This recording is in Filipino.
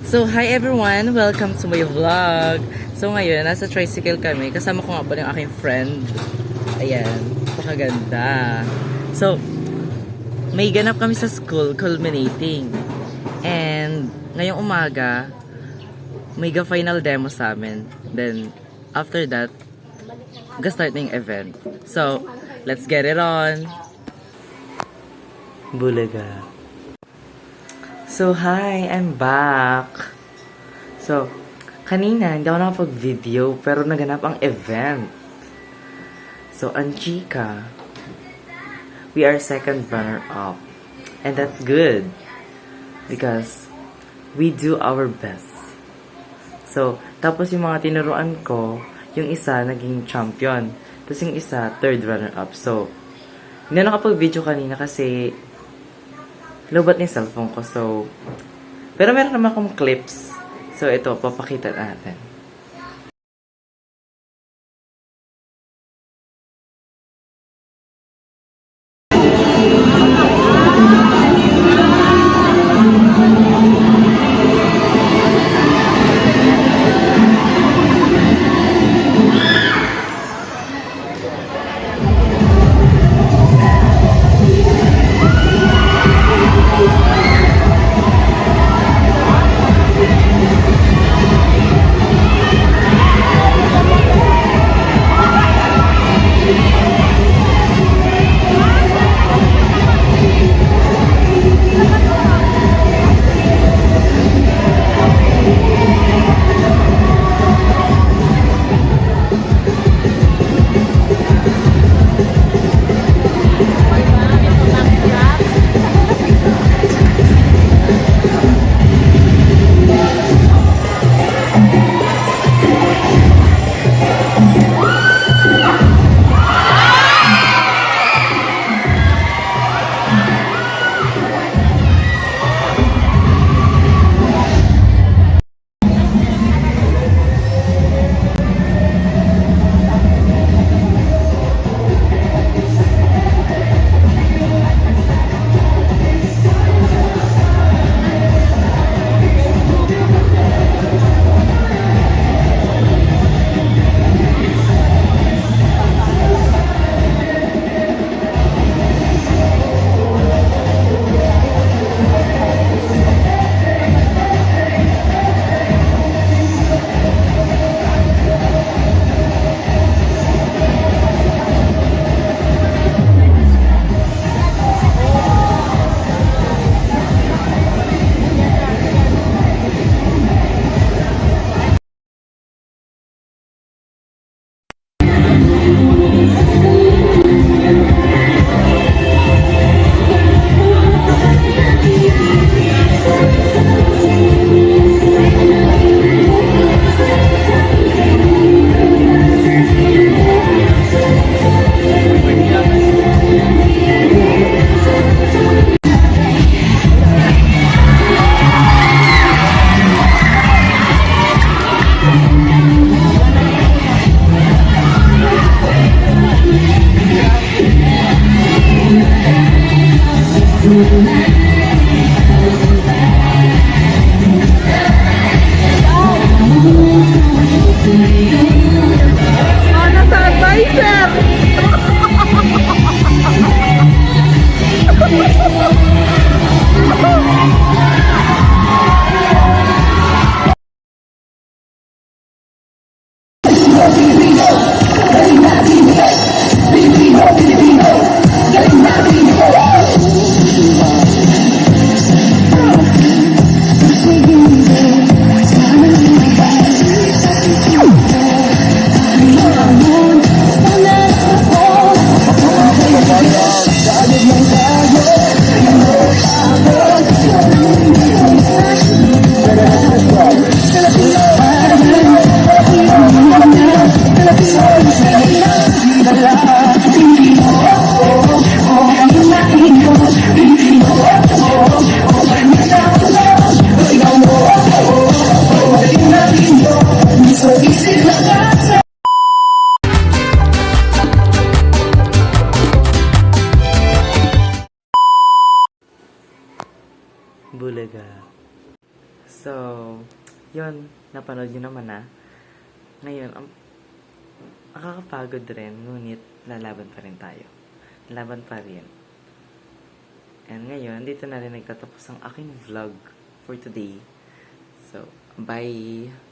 So, hi everyone! Welcome to my vlog! So, ngayon, nasa tricycle kami. Kasama ko nga pala yung aking friend. Ayan, napakaganda. So, may ganap kami sa school, culminating. And, ngayong umaga, may final demo sa amin. Then, after that, start na yung event. So, let's get it on! Bulaga. So, hi! I'm back! So, kanina, hindi ako nakapag-video, pero naganap ang event. So, ang chika, we are second runner-up. And that's good. Because, we do our best. So, tapos yung mga tinuruan ko, yung isa, naging champion. Tapos yung isa, third runner-up. So, hindi ako nakapag-video kanina kasi lobat na yung cellphone ko. So, pero meron naman akong clips. So, ito, papakita natin. Bulaga. So, yun, napanood nyo naman na. Ngayon, nakakapagod rin, ngunit lalaban pa rin tayo. Laban pa rin. And ngayon, dito na rin nagtatapos ang aking vlog for today. So, bye!